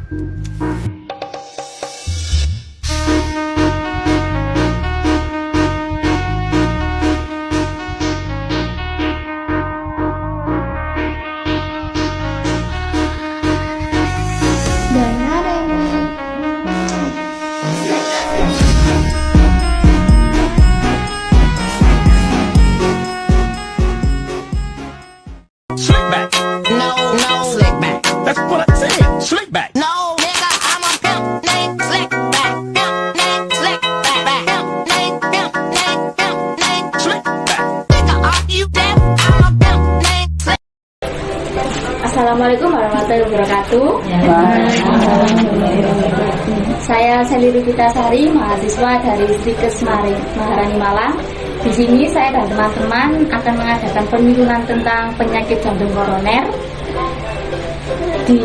Slick back. No, slick back. That's what I said. Slick back. No, nigga, I'm a pimp named Slick back. Pimp named Slick back. Pimp named Slick back. Nigga, are you deaf? I'm a pimp named Slick. Assalamualaikum warahmatullahi wabarakatuh. Saya Sally Rupitasari, mahasiswa dari Stikes Maharani Malang. Di sini saya dan teman-teman akan mengadakan penyuluhan tentang penyakit jantung koroner. Di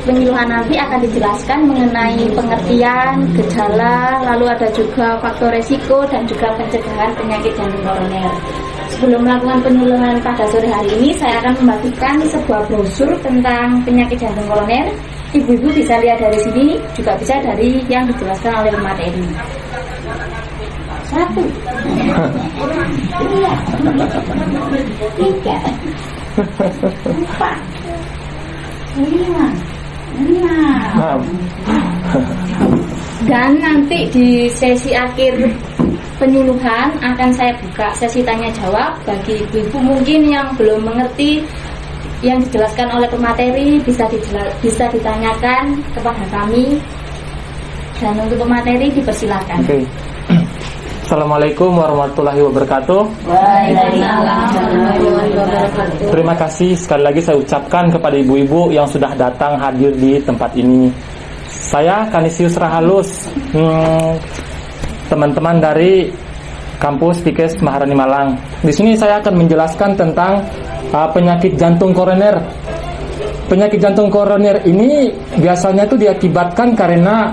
penyuluhan nanti akan dijelaskan mengenai pengertian, gejala, lalu ada juga faktor resiko dan juga pencegahan penyakit jantung koroner. Sebelum melakukan penyuluhan pada sore hari ini, saya akan membagikan sebuah brosur tentang penyakit jantung koroner. Ibu-ibu bisa lihat dari sini, juga bisa dari yang dijelaskan oleh pemateri. 1, 2, 3, 4, 5. Dan nanti di sesi akhir penyuluhan akan saya buka sesi tanya jawab bagi ibu-ibu mungkin yang belum mengerti yang dijelaskan oleh pemateri bisa ditanyakan kepada kami, dan untuk pemateri dipersilakan. Oke. Assalamualaikum warahmatullahi wabarakatuh. Waalaikumsalam warahmatullahi wabarakatuh. Terima kasih sekali lagi saya ucapkan kepada ibu-ibu yang sudah datang hadir di tempat ini. Saya Kanisius Rahalus, teman-teman dari kampus Stikes Maharani Malang. Di sini saya akan menjelaskan tentang penyakit jantung koroner. Penyakit jantung koroner ini biasanya itu diakibatkan karena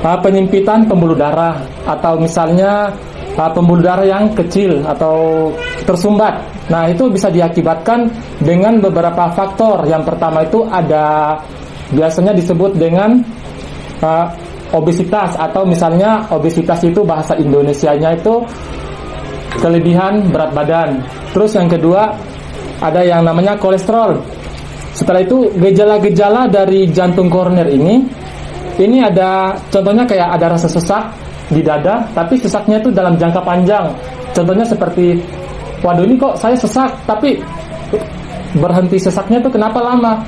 penyempitan pembuluh darah, atau misalnya pembuluh darah yang kecil atau tersumbat. Nah, itu bisa diakibatkan dengan beberapa faktor. Yang pertama itu ada biasanya disebut dengan obesitas, atau misalnya obesitas itu bahasa Indonesianya itu kelebihan berat badan. Terus yang kedua ada yang namanya kolesterol. Setelah itu gejala-gejala dari jantung koroner ini ada contohnya kayak ada rasa sesak di dada, tapi sesaknya itu dalam jangka panjang. Contohnya seperti, waduh ini kok saya sesak, tapi berhenti sesaknya itu kenapa lama?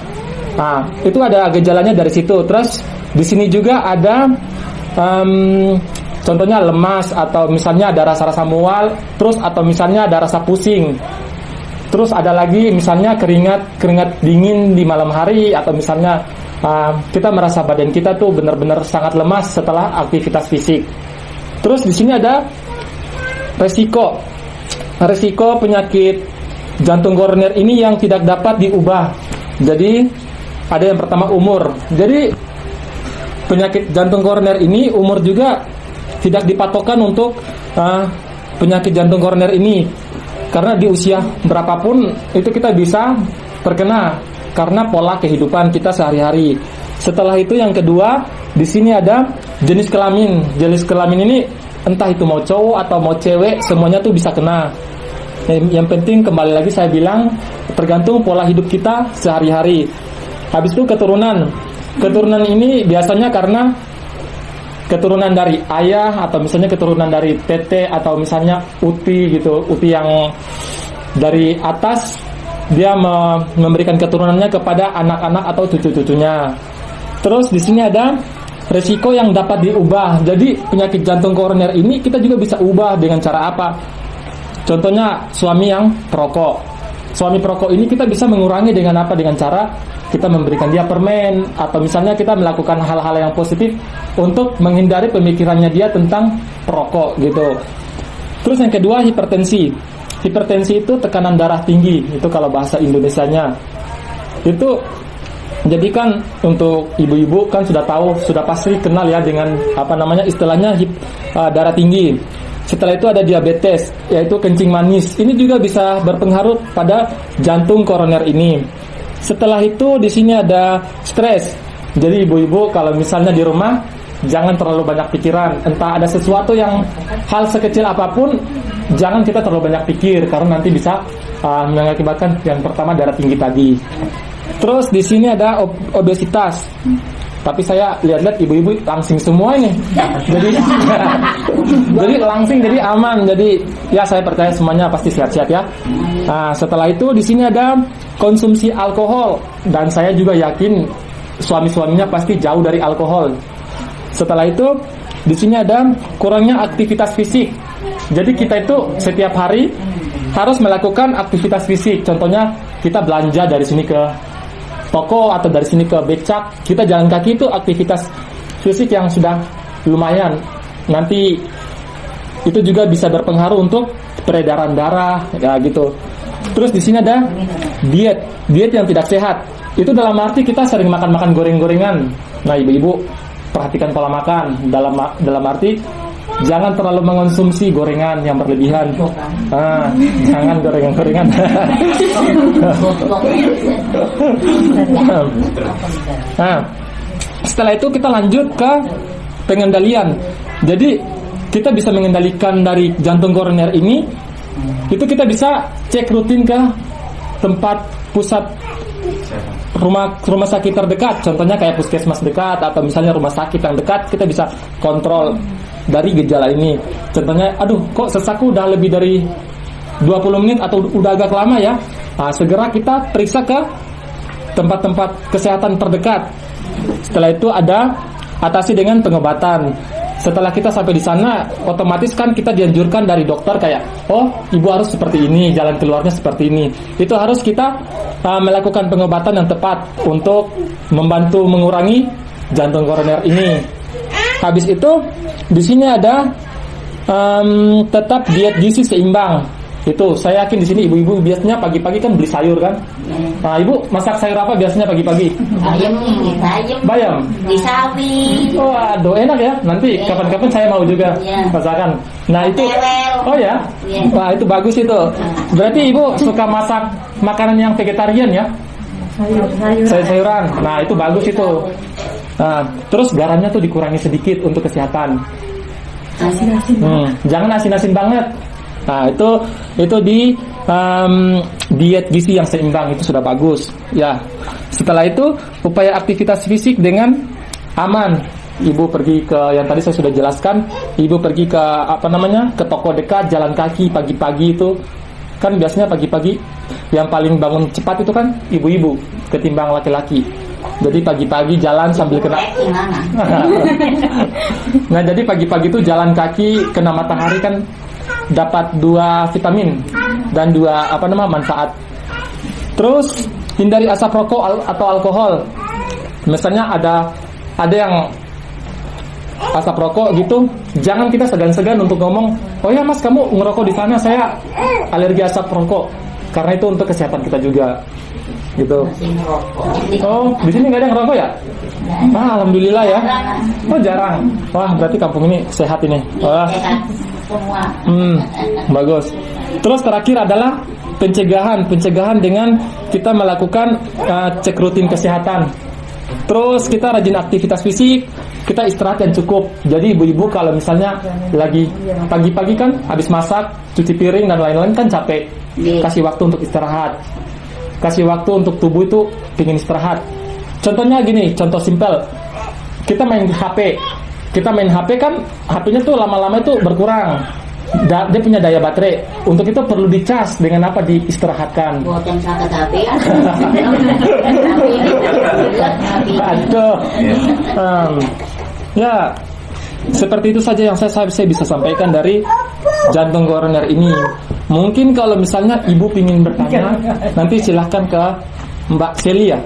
Nah, itu ada gejalanya dari situ. Terus di sini juga ada contohnya lemas, atau misalnya ada rasa-rasa mual, terus atau misalnya ada rasa pusing. Terus ada lagi misalnya keringat dingin di malam hari, atau misalnya kita merasa badan kita tuh benar-benar sangat lemas setelah aktivitas fisik. Terus di sini ada resiko penyakit jantung koroner ini yang tidak dapat diubah. Jadi ada yang pertama umur. Jadi penyakit jantung koroner ini umur juga tidak dipatokan untuk penyakit jantung koroner ini, karena di usia berapapun itu kita bisa terkena karena pola kehidupan kita sehari-hari. Setelah itu yang kedua, di sini ada jenis kelamin. Jenis kelamin ini entah itu mau cowok atau mau cewek, semuanya tuh bisa kena. Yang penting kembali lagi saya bilang tergantung pola hidup kita sehari-hari. Habis itu keturunan. Keturunan ini biasanya karena keturunan dari ayah, atau misalnya keturunan dari tete, atau misalnya uti gitu, uti yang dari atas dia memberikan keturunannya kepada anak-anak atau cucu-cucunya. Terus di sini ada resiko yang dapat diubah. Jadi penyakit jantung koroner ini kita juga bisa ubah dengan cara apa? Contohnya suami yang perokok. Suami perokok ini kita bisa mengurangi dengan apa? Dengan cara kita memberikan dia permen, atau misalnya kita melakukan hal-hal yang positif untuk menghindari pemikirannya dia tentang perokok gitu. Terus yang kedua, hipertensi. Hipertensi itu tekanan darah tinggi, itu kalau bahasa Indonesianya. Itu jadi kan untuk ibu-ibu kan sudah tahu, sudah pasti kenal ya dengan apa namanya istilahnya darah tinggi. Setelah itu ada diabetes, yaitu kencing manis. Ini juga bisa berpengaruh pada jantung koroner ini. Setelah itu di sini ada stres. Jadi ibu-ibu kalau misalnya di rumah jangan terlalu banyak pikiran. Entah ada sesuatu yang hal sekecil apapun, jangan kita terlalu banyak pikir karena nanti bisa mengakibatkan yang pertama darah tinggi tadi. Terus di sini ada obesitas. Tapi saya lihat-lihat ibu-ibu langsing semua ini. Jadi langsing, jadi aman. Jadi ya saya percaya semuanya pasti sehat-sehat ya. Nah, setelah itu di sini ada konsumsi alkohol dan saya juga yakin suami-suaminya pasti jauh dari alkohol. Setelah itu di sini ada kurangnya aktivitas fisik. Jadi kita itu setiap hari harus melakukan aktivitas fisik. Contohnya kita belanja dari sini ke toko atau dari sini ke becak, kita jalan kaki itu aktivitas fisik yang sudah lumayan. Nanti itu juga bisa berpengaruh untuk peredaran darah ya gitu. Terus di sini ada diet yang tidak sehat. Itu dalam arti kita sering makan goreng-gorengan. Nah, ibu-ibu perhatikan pola makan dalam arti jangan terlalu mengonsumsi gorengan yang berlebihan. Jangan gorengan-gorengan. Nah, setelah itu kita lanjut ke pengendalian. Jadi kita bisa mengendalikan dari jantung koroner ini. Itu kita bisa cek rutin ke tempat pusat rumah sakit terdekat, contohnya kayak puskesmas dekat atau misalnya rumah sakit yang dekat, kita bisa kontrol dari gejala ini. Contohnya, aduh kok sesakku udah lebih dari 20 menit atau udah agak lama ya. Nah, segera kita periksa ke tempat-tempat kesehatan terdekat. Setelah itu ada atasi dengan pengobatan. Setelah kita sampai di sana, otomatis kan kita dianjurkan dari dokter kayak, oh ibu harus seperti ini, jalan keluarnya seperti ini. Itu harus kita melakukan pengobatan yang tepat untuk membantu mengurangi jantung koroner ini. Habis itu di sini ada tetap diet gizi seimbang. Itu saya yakin di sini ibu-ibu biasanya pagi-pagi kan beli sayur kan. Nah, ibu masak sayur apa biasanya pagi-pagi? Bayam. Di sawi. Oh, aduh enak ya. Nanti kapan-kapan saya mau juga masakan. Nah, itu. Oh ya. Wah, itu bagus itu. Berarti ibu suka masak makanan yang vegetarian ya? Sayur-sayuran. Nah, itu bagus itu. Nah, terus garamnya tuh dikurangi sedikit untuk kesehatan. Jangan asin-asin banget. Nah, itu di diet gizi yang seimbang itu sudah bagus. Ya. Setelah itu upaya aktivitas fisik dengan aman. Ibu pergi ke yang tadi saya sudah jelaskan, ibu pergi ke ke toko dekat, jalan kaki pagi-pagi itu. Kan biasanya pagi-pagi yang paling bangun cepat itu kan ibu-ibu ketimbang laki-laki. Jadi pagi-pagi jalan sambil kena. Nah, jadi pagi-pagi itu jalan kaki kena matahari kan dapat 2 vitamin dan 2 manfaat. Terus hindari asap rokok atau alkohol. Misalnya ada yang asap rokok gitu, jangan kita segan-segan untuk ngomong, oh ya mas kamu ngerokok di sana, saya alergi asap rokok, karena itu untuk kesehatan kita juga. Gitu. Oh, di sini nggak ada yang ngerokok ya? Ah, alhamdulillah ya. Oh jarang. Wah, berarti kampung ini sehat ini. Wah. Bagus. Terus terakhir adalah pencegahan dengan kita melakukan cek rutin kesehatan. Terus kita rajin aktivitas fisik, kita istirahat yang cukup. Jadi ibu-ibu kalau misalnya lagi pagi-pagi kan habis masak, cuci piring dan lain-lain kan capek. Kasih waktu untuk istirahat. Kasih waktu untuk tubuh itu ingin istirahat. Contohnya gini, contoh simpel. Kita main HP. Kita main HP kan, HP-nya tuh lama-lama itu berkurang. Dia punya daya baterai. Untuk itu perlu dicas dengan apa? Diistirahatkan. Buatan sakit HP kan. Aduh. Ya, seperti itu saja yang saya bisa sampaikan dari jantung koroner ini. Mungkin kalau misalnya ibu ingin bertanya, nanti silahkan ke Mbak Seli ya.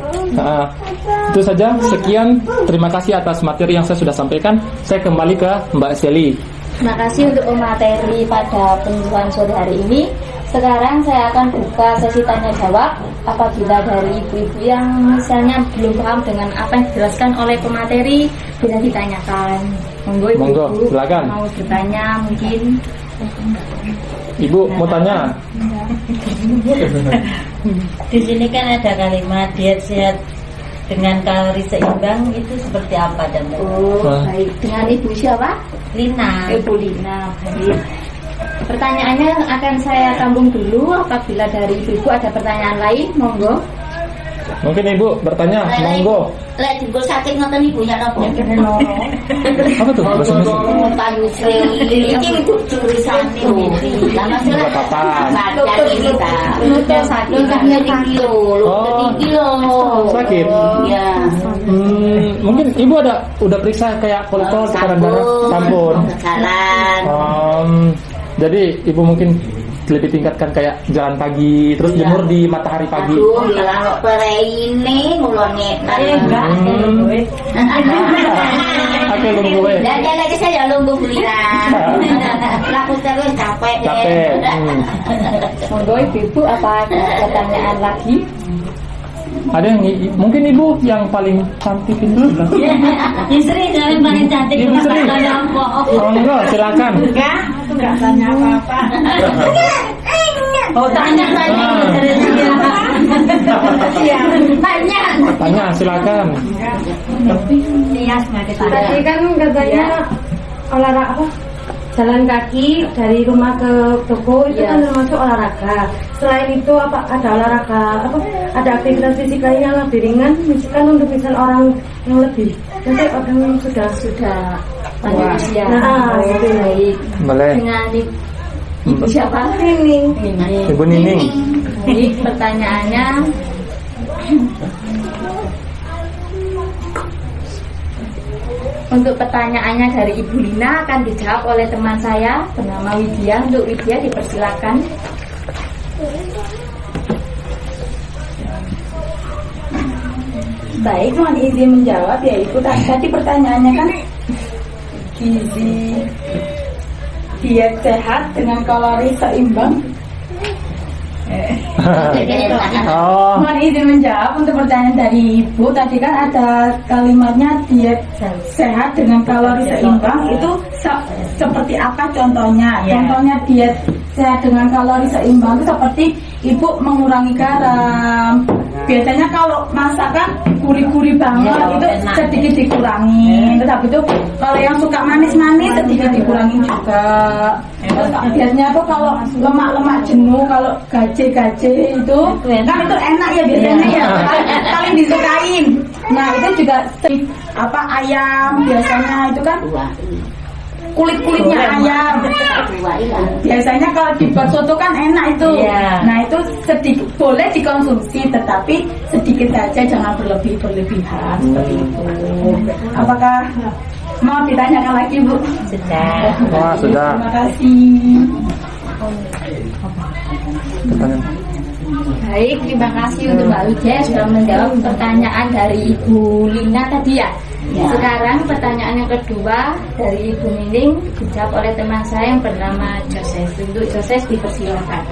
Itu saja. Sekian. Terima kasih atas materi yang saya sudah sampaikan. Saya kembali ke Mbak Seli. Terima kasih untuk materi pada penyuluhan sore hari ini. Sekarang saya akan buka sesi tanya jawab. Apabila dari ibu-ibu yang misalnya belum paham dengan apa yang dijelaskan oleh pemateri, bisa ditanyakan. Monggo ibu-ibu, silakan. Mau bertanya mungkin. Ibu mau tanya? Di sini kan ada kalimat diet sehat dengan kalori seimbang itu seperti apa dan Oh, baik. Dengan Ibu siapa? Lina. Ibu Lina. Baik. Pertanyaannya akan saya sambung dulu. Apabila dari Ibu ada pertanyaan lain, monggo. Mungkin Ibu bertanya, monggo. Lek digol sakit ngoten Ibu ya napa? Apa tuh bahasa Indonesia? Payu sri. Iki untuk jurisane iki. Lah masalah Nggak apa-apa. badan ini ta. Lutut sakit. Lututnya tinggi lho, lutut Oh. tinggi lho. Sakit? Iya. Mungkin Ibu udah periksa kayak kolesterol, tekanan darah, sampun. Jalan. Jadi Ibu mungkin lebih tingkatkan kayak jalan pagi, terus Iya. jemur di matahari pagi. Aduh, ya kok pereine ngulone. Oke, lungguh we. Dan dia lagi saya lungguh Lina. Laku terus capek. Capek. Monggo Ibu, apa ada pertanyaan lagi? Ada yang mungkin Ibu yang paling cantik ini sebelah. Istri yang paling cantik Ibu Sri. Oh enggak, silakan. Enggak tanya apa-apa. Oh, tanya. Tanya. Tanya, silakan. Tadi kan katanya olahraga apa? Jalan kaki dari rumah ke toko itu kan termasuk olahraga. Selain itu apa ada olahraga apa? Ada aktivitas fisik lain yang lebih ringan, misalkan untuk misal orang yang lebih nanti orang yang sudah Lanjut usia. Nah, gitu. Baik. Boleh. Dengan Ibu siapa? Ini Ibu Nining. Baik, pertanyaannya untuk pertanyaannya dari Ibu Lina akan dijawab oleh teman saya bernama Widya. Untuk Widya dipersilakan. baik, mohon izin menjawab yaitu tadi pertanyaannya kan gizi diet sehat dengan kalori seimbang. Oh, Mohon izin menjawab untuk pertanyaan dari Ibu. Tadi kan ada kalimatnya diet sehat dengan kalori seimbang. Itu seperti apa contohnya? Contohnya diet sehat dengan kalori seimbang itu seperti Ibu mengurangi garam. Biasanya kalau masakan gurih-gurih banget itu sedikit dikurangi. Tetapi itu kalau yang suka manis-manis sedikit dikurangi juga. Terus biasanya tuh kalau lemak-lemak jenuh, kalau gaje-gaje itu kan itu enak ya biasanya ya paling disukain. Nah itu juga apa ayam biasanya itu kan kulit-kulitnya ayam. Biasanya kalau dibuat soto kan enak itu. Nah itu sedikit boleh dikonsumsi tetapi sedikit saja, jangan berlebihan seperti itu. Apakah mau ditanyakan lagi Bu? Sudah. wah sudah. Terima kasih. Pertanyaan. Baik, terima kasih untuk Mbak Widya sudah menjawab pertanyaan dari Ibu Lina tadi ya. Sekarang pertanyaan yang kedua dari Ibu Nining dijawab oleh teman saya yang bernama Joses. Untuk Joses dipersilakan.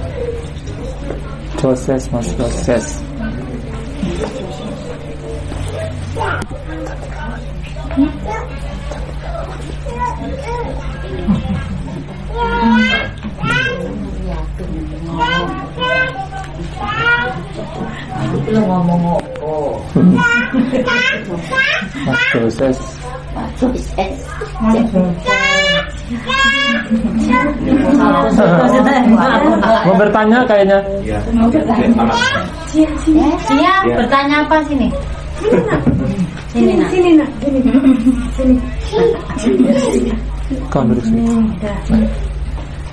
Joses, Mas Joses. Lu ngomong apa? Mas Joses. Mau bertanya kayaknya. Siap, bertanya apa sini? Sini nak. Sini nak, sini. Kamu duduk sini.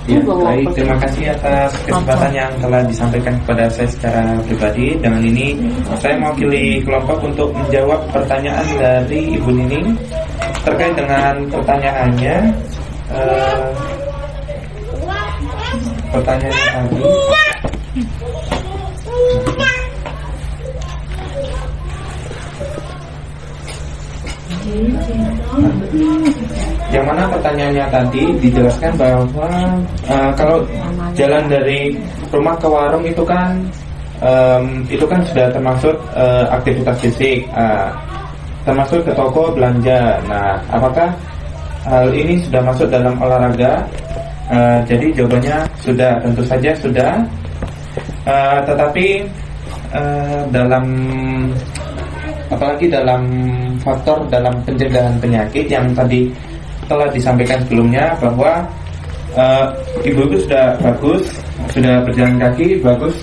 Ya, baik, terima kasih atas kesempatan yang telah disampaikan kepada saya secara pribadi. Dengan ini saya mewakili kelompok untuk menjawab pertanyaan dari Ibu Nining terkait dengan pertanyaannya. Pertanyaannya tadi yang mana pertanyaannya tadi dijelaskan bahwa kalau jalan dari rumah ke warung itu kan sudah termasuk aktivitas fisik, termasuk ke toko belanja. Nah, apakah hal ini sudah masuk dalam olahraga? Jadi jawabannya sudah, tentu saja sudah. Tetapi dalam apalagi dalam faktor dalam pencegahan penyakit yang tadi telah disampaikan sebelumnya, bahwa ibu-ibu sudah bagus, sudah berjalan kaki bagus,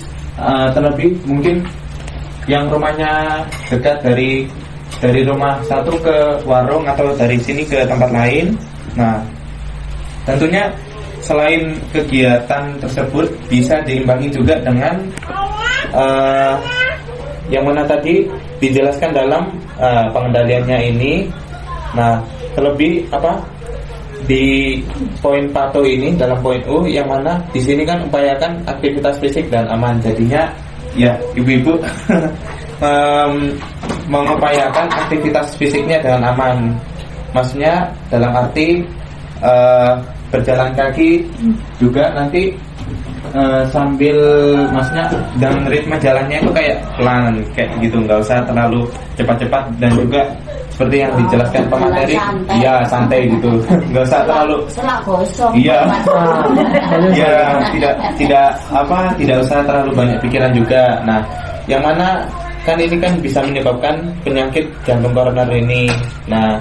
terlebih mungkin yang rumahnya dekat dari rumah satu ke warung atau dari sini ke tempat lain. Nah, tentunya selain kegiatan tersebut bisa diimbangi juga dengan yang mana tadi dijelaskan dalam pengendaliannya ini. Nah, terlebih di poin pato ini, dalam poin U, yang mana di sini kan upayakan aktivitas fisik dan aman. Jadinya ya ibu-ibu mengupayakan aktivitas fisiknya dengan aman. Maksudnya dalam arti berjalan kaki juga nanti sambil, maksudnya dengan ritme jalannya itu kayak pelan kayak gitu, nggak usah terlalu cepat-cepat, dan juga seperti yang dijelaskan pemateri, ya santai gitu, nggak usah terlalu, iya, ya tidak usah terlalu banyak pikiran juga. Nah, yang mana kan ini kan bisa menyebabkan penyakit jantung koroner ini. Nah,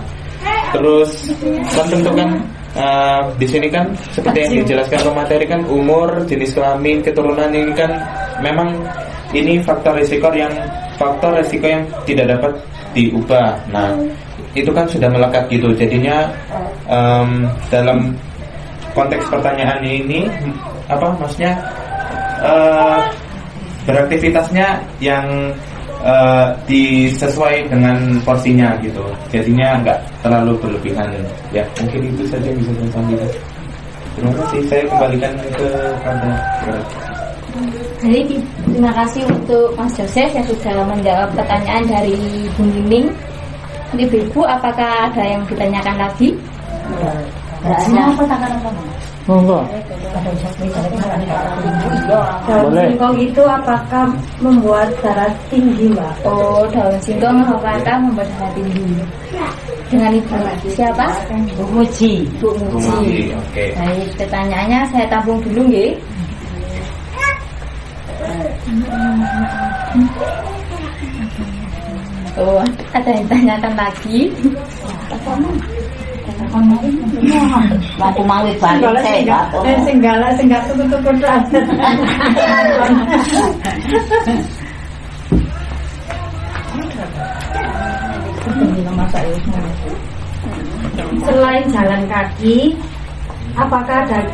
terus kan tentu kan di sini kan seperti yang dijelaskan pemateri kan umur, jenis kelamin, keturunan ini kan memang ini faktor risiko yang tidak dapat diubah. Nah, itu kan sudah melekat gitu. Jadinya dalam konteks pertanyaan ini maksudnya beraktivitasnya yang disesuai dengan porsinya gitu. Jadinya nggak terlalu berlebihan. Ya, mungkin itu saja yang bisa saya sampaikan. Terima kasih. Saya kembalikan kepada Jadi terima kasih untuk Mas Joseph yang sudah menjawab pertanyaan dari Bu Nining. Ibu, apakah ada yang ditanyakan lagi? Monggo. Daun singkong itu apakah membuat darah tinggi, Mbak? Oh, daun singkong apakah membuat darah tinggi? Dengan ibu siapa? Bu Muji. Bu Muji. Oke. Baik, pertanyaannya saya tabung dulu nggih. Oh, ada yang tanyakan lagi? Waktu mawit balik saya Singgala tutup Selain jalan kaki, apakah ada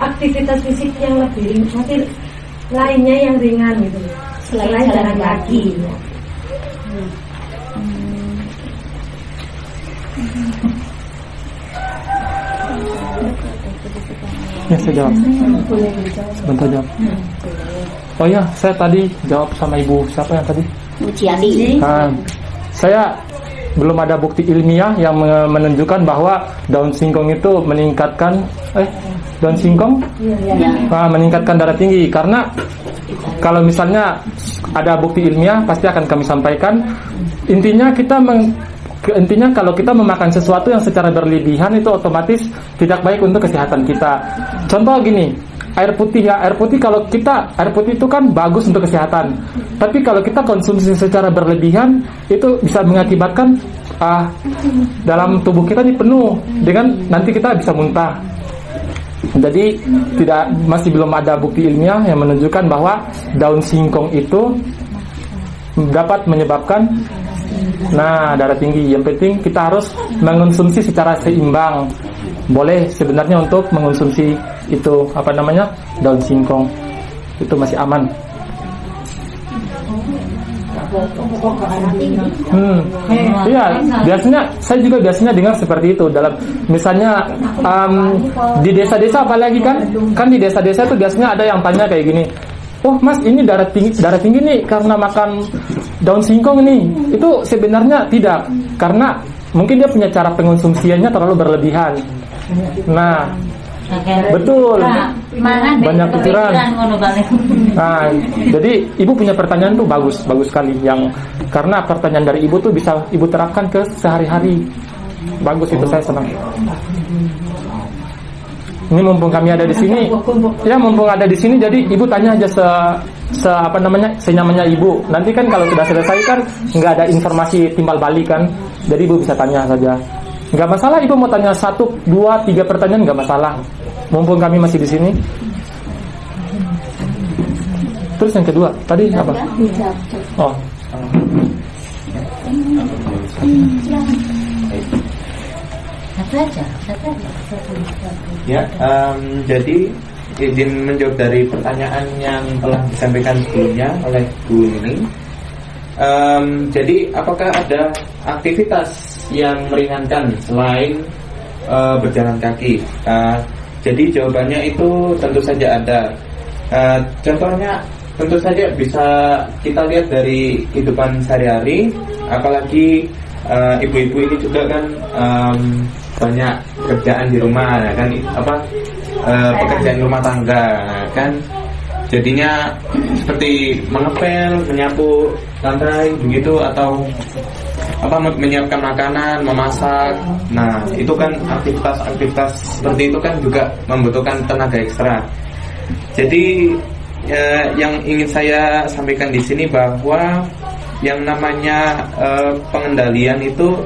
aktivitas fisik yang lebih ringan, lainnya yang ringan gitu, selain jalan kaki? Ya, saya jawab. Sebentar jawab. Oh ya, saya tadi jawab sama ibu siapa yang tadi? Mujiati. Saya belum ada bukti ilmiah yang menunjukkan bahwa daun singkong itu meningkatkan meningkatkan darah tinggi. Karena kalau misalnya ada bukti ilmiah pasti akan kami sampaikan. Intinya kalau kita memakan sesuatu yang secara berlebihan itu otomatis tidak baik untuk kesehatan kita. Contoh gini, air putih air putih itu kan bagus untuk kesehatan. Tapi kalau kita konsumsi secara berlebihan itu bisa mengakibatkan dalam tubuh kita ini penuh dengan nanti kita bisa muntah. Jadi masih belum ada bukti ilmiah yang menunjukkan bahwa daun singkong itu dapat menyebabkan darah tinggi. Yang penting kita harus mengonsumsi secara seimbang. Boleh sebenarnya untuk mengonsumsi itu daun singkong. Itu masih aman. Iya, saya juga biasanya dengar seperti itu dalam misalnya di desa-desa, apalagi kan di desa-desa itu biasanya ada yang tanya kayak gini. Oh mas, ini darah tinggi nih karena makan daun singkong nih. Itu sebenarnya tidak, karena mungkin dia punya cara pengonsumsiannya terlalu berlebihan. Nah, betul, banyak pikiran. Nah, jadi ibu punya pertanyaan tuh bagus sekali, yang karena pertanyaan dari ibu tuh bisa ibu terapkan ke sehari-hari. Bagus itu, saya senang. Ini mumpung kami ada di sini, jadi ibu tanya aja senyamannya ibu. Nanti kan kalau sudah selesai kan nggak ada informasi timbal balik kan, jadi ibu bisa tanya saja. Nggak masalah ibu mau tanya 1, 2, 3 pertanyaan, nggak masalah. Mumpung kami masih di sini. Terus yang kedua tadi apa? Oh. Ya, jadi izin menjawab dari pertanyaan yang telah disampaikan sebelumnya oleh Bu Nining. Jadi apakah ada aktivitas yang meringankan selain berjalan kaki? Jadi jawabannya itu tentu saja ada. Contohnya tentu saja bisa kita lihat dari kehidupan sehari-hari, apalagi ibu-ibu ini juga kan banyak kerjaan di rumah, kan pekerjaan rumah tangga, kan jadinya seperti mengepel, menyapu lantai begitu, atau menyiapkan makanan, memasak. Nah, itu kan aktivitas seperti itu kan juga membutuhkan tenaga ekstra. Jadi yang ingin saya sampaikan di sini bahwa yang namanya pengendalian itu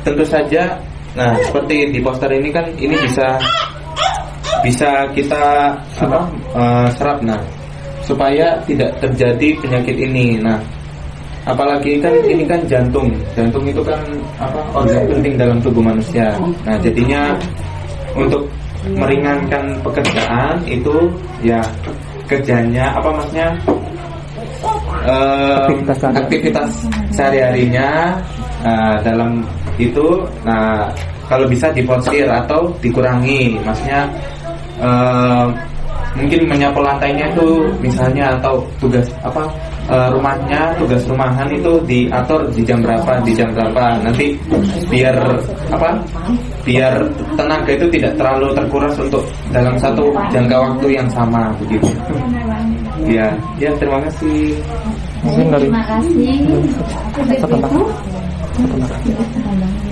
tentu saja, nah seperti di poster ini kan ini bisa kita serap, nah supaya tidak terjadi penyakit ini. Nah apalagi kan ini kan jantung itu kan organ penting dalam tubuh manusia. Nah jadinya untuk meringankan pekerjaan itu ya kerjanya aktivitas sehari-harinya dalam itu. Nah kalau bisa diporsir atau dikurangi, maksudnya mungkin menyapu lantainya itu misalnya, atau tugas rumahnya, tugas rumahan itu diatur di jam berapa nanti biar tenaga itu tidak terlalu terkuras untuk dalam satu jangka waktu yang sama begitu. Ya terima kasih. Terima kasih.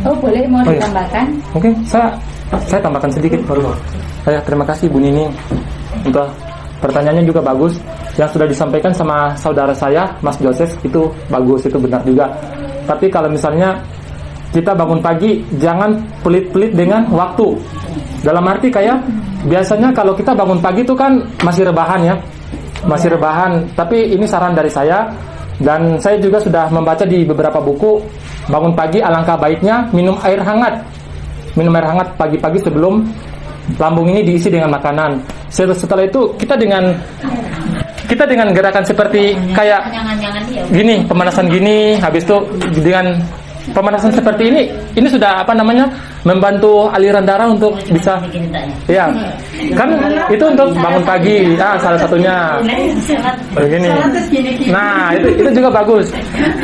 Oh boleh, mau ditambahkan? Mungkin saya tambahkan sedikit baru. Terima kasih Bu Nining untuk pertanyaannya juga bagus. Yang sudah disampaikan sama saudara saya Mas Joses itu bagus, itu benar juga. Tapi kalau misalnya kita bangun pagi, jangan pelit-pelit dengan waktu. Dalam arti kayak biasanya kalau kita bangun pagi itu kan masih rebahan ya, tapi ini saran dari saya, dan saya juga sudah membaca di beberapa buku. Bangun pagi alangkah baiknya minum air hangat pagi-pagi sebelum lambung ini diisi dengan makanan. Setelah itu kita dengan gerakan seperti kayak gini, pemanasan gini, habis itu dengan pemanasan seperti ini sudah membantu aliran darah untuk bisa, ya kan, itu untuk bangun pagi. Salah satunya begini. Nah itu juga bagus.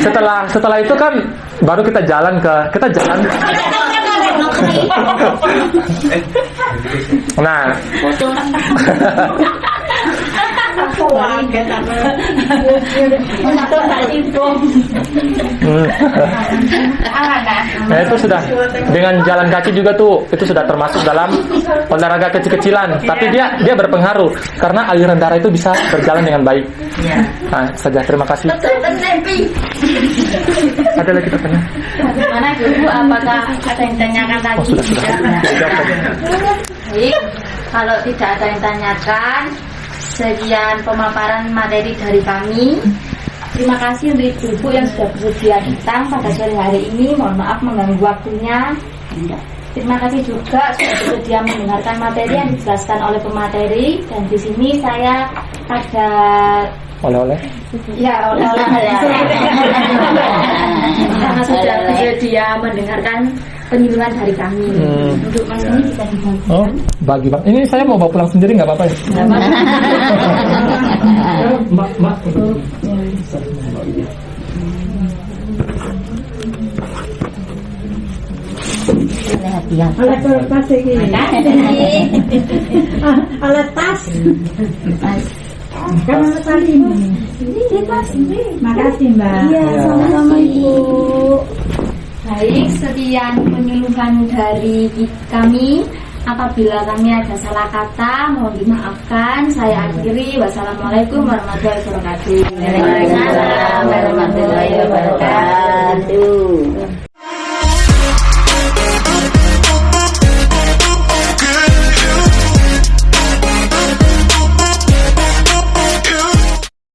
Setelah itu kan baru kita jalan. Nah nah itu sudah dengan jalan kaki juga tuh, itu sudah termasuk dalam olahraga kecil-kecilan, tapi dia berpengaruh karena aliran darah itu bisa berjalan dengan baik. Nah saja, terima kasih. Ada lagi pertanyaan? Bagaimana Ibu? Apakah ada yang tanyakan lagi? Sudah. Baik, kalau tidak ada yang tanyakan, sekian pemaparan materi dari kami. Terima kasih untuk Ibu yang sudah bersedia datang pada sore hari ini. Mohon maaf mengganggu waktunya. Terima kasih juga sudah bersedia mendengarkan materi yang dijelaskan oleh pemateri. Dan di sini saya ada oleh-oleh. Ya, oleh-oleh. Karena sudah bersedia mendengarkan penyuluhan dari kami. Untuk ini bisa dibantu. Oh, bagi Bang. Ini saya mau bawa pulang sendiri, nggak apa-apa ya? Mak. Alat tas ini. Alat tas. Kan alat tas ini. Ini tas ini. Makasih Mbak. Iya, sama-sama Ibu. Baik, sekian penyuluhan dari kami. Apabila kami ada salah kata, mohon dimaafkan. Saya akhiri. Wassalamualaikum warahmatullahi wabarakatuh. Waalaikumsalam warahmatullahi wabarakatuh.